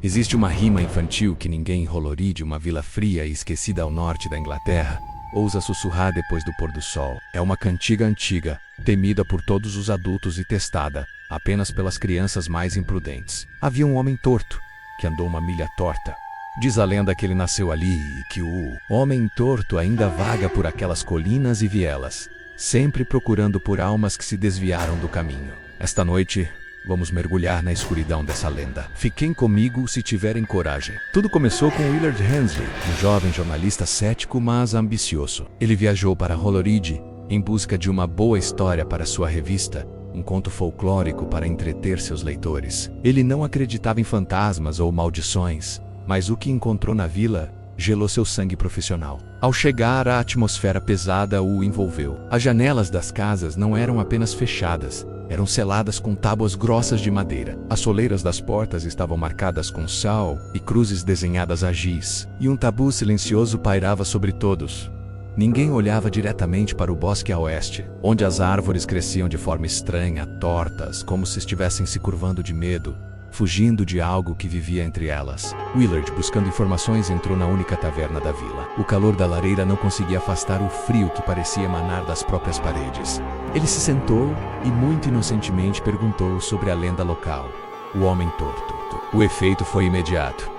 Existe uma rima infantil que ninguém em Holoride, uma vila fria e esquecida ao norte da Inglaterra, ousa sussurrar depois do pôr do sol. É uma cantiga antiga, temida por todos os adultos e testada apenas pelas crianças mais imprudentes. Havia um homem torto, que andou uma milha torta. Diz a lenda que ele nasceu ali e que o homem torto ainda vaga por aquelas colinas e vielas, sempre procurando por almas que se desviaram do caminho. Esta noite, vamos mergulhar na escuridão dessa lenda. Fiquem comigo se tiverem coragem. Tudo começou com Willard Hensley, um jovem jornalista cético mas ambicioso. Ele viajou para Holoride em busca de uma boa história para sua revista, um conto folclórico para entreter seus leitores. Ele não acreditava em fantasmas ou maldições, mas o que encontrou na vila gelou seu sangue profissional. Ao chegar, a atmosfera pesada o envolveu. As janelas das casas não eram apenas fechadas, eram seladas com tábuas grossas de madeira. As soleiras das portas estavam marcadas com sal e cruzes desenhadas a giz, e um tabu silencioso pairava sobre todos. Ninguém olhava diretamente para o bosque a oeste, onde as árvores cresciam de forma estranha, tortas, como se estivessem se curvando de medo, fugindo de algo que vivia entre elas. Willard, buscando informações, entrou na única taverna da vila. O calor da lareira não conseguia afastar o frio que parecia emanar das próprias paredes. Ele se sentou e, muito inocentemente, perguntou sobre a lenda local, o Homem Torto. O efeito foi imediato.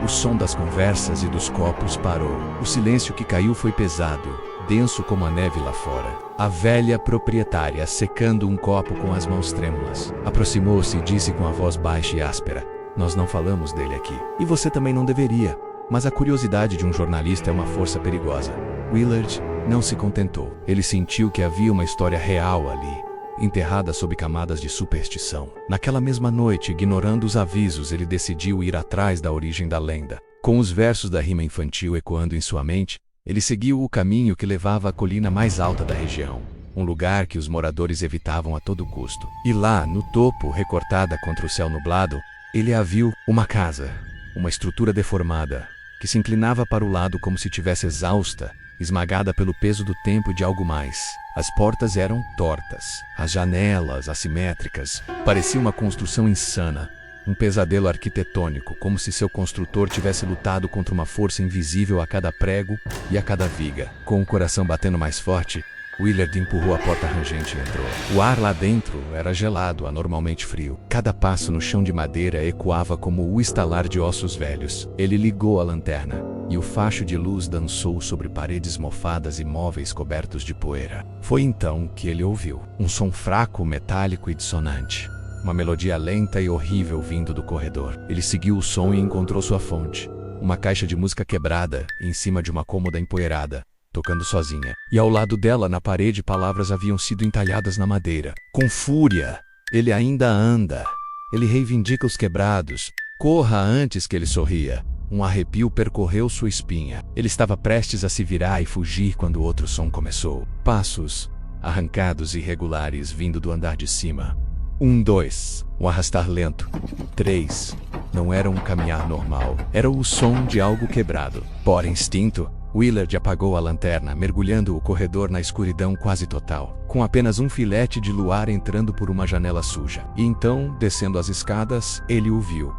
O som das conversas e dos copos parou. O silêncio que caiu foi pesado, denso como a neve lá fora. A velha proprietária, secando um copo com as mãos trêmulas, aproximou-se e disse com a voz baixa e áspera: "Nós não falamos dele aqui. E você também não deveria. Mas a curiosidade de um jornalista é uma força perigosa." Willard não se contentou. Ele sentiu que havia uma história real ali, enterrada sob camadas de superstição. Naquela mesma noite, ignorando os avisos, ele decidiu ir atrás da origem da lenda. Com os versos da rima infantil ecoando em sua mente, ele seguiu o caminho que levava à colina mais alta da região, um lugar que os moradores evitavam a todo custo. E lá, no topo, recortada contra o céu nublado, ele a viu: uma casa, uma estrutura deformada, que se inclinava para o lado como se tivesse exausta, esmagada pelo peso do tempo e de algo mais. As portas eram tortas, as janelas assimétricas. Parecia uma construção insana, um pesadelo arquitetônico, como se seu construtor tivesse lutado contra uma força invisível a cada prego e a cada viga. Com o coração batendo mais forte, Willard empurrou a porta rangente e entrou. O ar lá dentro era gelado, anormalmente frio. Cada passo no chão de madeira ecoava como o estalar de ossos velhos. Ele ligou a lanterna, e o facho de luz dançou sobre paredes mofadas e móveis cobertos de poeira. Foi então que ele ouviu um som fraco, metálico e dissonante. Uma melodia lenta e horrível vindo do corredor. Ele seguiu o som e encontrou sua fonte. Uma caixa de música quebrada, em cima de uma cômoda empoeirada, tocando sozinha. E ao lado dela, na parede, palavras haviam sido entalhadas na madeira. Com fúria, ele ainda anda. Ele reivindica os quebrados. Corra antes que ele sorria. Um arrepio percorreu sua espinha. Ele estava prestes a se virar e fugir quando outro som começou. Passos, arrancados e irregulares, vindo do andar de cima. 1, 2, um arrastar lento. 3, não era um caminhar normal. Era o som de algo quebrado. Por instinto, Willard apagou a lanterna, mergulhando o corredor na escuridão quase total, com apenas um filete de luar entrando por uma janela suja. E então, descendo as escadas, ele o viu.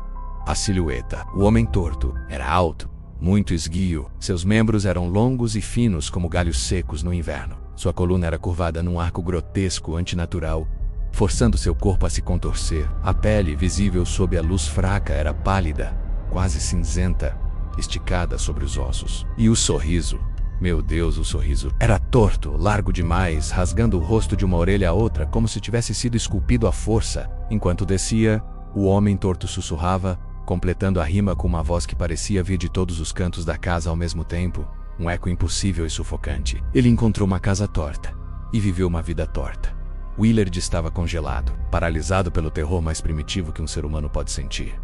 A silhueta. O Homem Torto era alto, muito esguio. Seus membros eram longos e finos como galhos secos no inverno. Sua coluna era curvada num arco grotesco, antinatural, forçando seu corpo a se contorcer. A pele, visível sob a luz fraca, era pálida, quase cinzenta, esticada sobre os ossos. E o sorriso, meu Deus, o sorriso era torto, largo demais, rasgando o rosto de uma orelha a outra, como se tivesse sido esculpido à força. Enquanto descia, o Homem Torto sussurrava, completando a rima com uma voz que parecia vir de todos os cantos da casa ao mesmo tempo, um eco impossível e sufocante. Ele encontrou uma casa torta e viveu uma vida torta. Willard estava congelado, paralisado pelo terror mais primitivo que um ser humano pode sentir.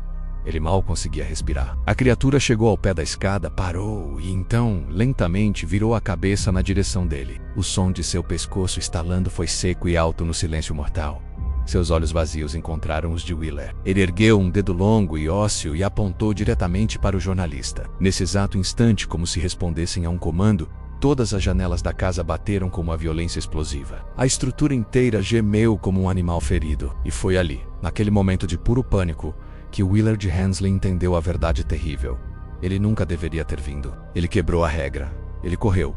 Ele mal conseguia respirar. A criatura chegou ao pé da escada, parou e então, lentamente, virou a cabeça na direção dele. O som de seu pescoço estalando foi seco e alto no silêncio mortal. Seus olhos vazios encontraram os de Willard. Ele ergueu um dedo longo e ósseo e apontou diretamente para o jornalista. Nesse exato instante, como se respondessem a um comando, todas as janelas da casa bateram com uma violência explosiva. A estrutura inteira gemeu como um animal ferido. E foi ali, naquele momento de puro pânico, que Willard Hensley entendeu a verdade terrível. Ele nunca deveria ter vindo. Ele quebrou a regra. Ele correu.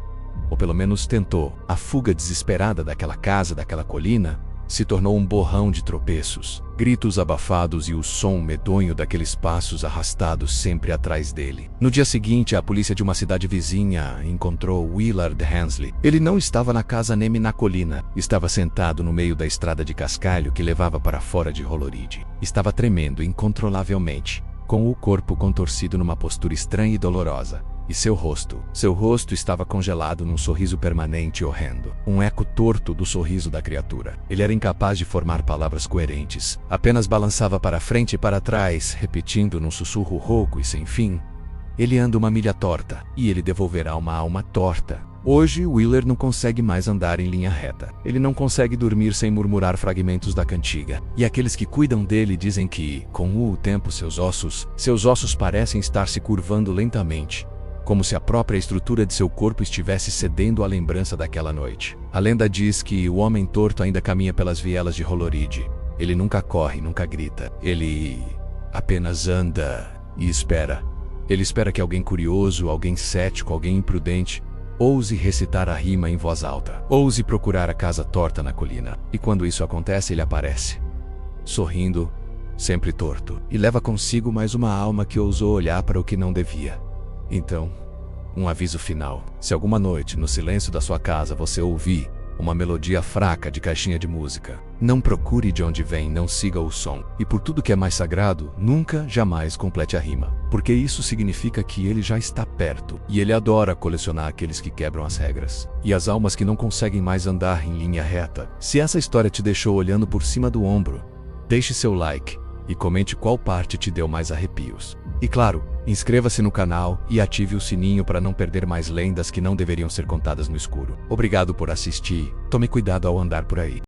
Ou pelo menos tentou. A fuga desesperada daquela casa, daquela colina, se tornou um borrão de tropeços, gritos abafados e o som medonho daqueles passos arrastados sempre atrás dele. No dia seguinte, a polícia de uma cidade vizinha encontrou Willard Hensley. Ele não estava na casa nem na colina. Estava sentado no meio da estrada de cascalho que levava para fora de Holloridge. Estava tremendo incontrolavelmente, com o corpo contorcido numa postura estranha e dolorosa. E seu rosto estava congelado num sorriso permanente e horrendo. Um eco torto do sorriso da criatura. Ele era incapaz de formar palavras coerentes. Apenas balançava para frente e para trás, repetindo num sussurro rouco e sem fim: "Ele anda uma milha torta, e ele devolverá uma alma torta." Hoje, Willard não consegue mais andar em linha reta. Ele não consegue dormir sem murmurar fragmentos da cantiga. E aqueles que cuidam dele dizem que, com o tempo, seus ossos parecem estar se curvando lentamente, como se a própria estrutura de seu corpo estivesse cedendo à lembrança daquela noite. A lenda diz que o homem torto ainda caminha pelas vielas de Holloridge. Ele nunca corre, nunca grita. Ele apenas anda e espera. Ele espera que alguém curioso, alguém cético, alguém imprudente ouse recitar a rima em voz alta. Ouse procurar a casa torta na colina. E quando isso acontece, ele aparece, sorrindo, sempre torto, e leva consigo mais uma alma que ousou olhar para o que não devia. Então, um aviso final. Se alguma noite, no silêncio da sua casa, você ouvir uma melodia fraca de caixinha de música, não procure de onde vem, não siga o som. E por tudo que é mais sagrado, nunca, jamais complete a rima. Porque isso significa que ele já está perto. E ele adora colecionar aqueles que quebram as regras. E as almas que não conseguem mais andar em linha reta. Se essa história te deixou olhando por cima do ombro, deixe seu like e comente qual parte te deu mais arrepios. E claro, inscreva-se no canal e ative o sininho para não perder mais lendas que não deveriam ser contadas no escuro. Obrigado por assistir. Tome cuidado ao andar por aí.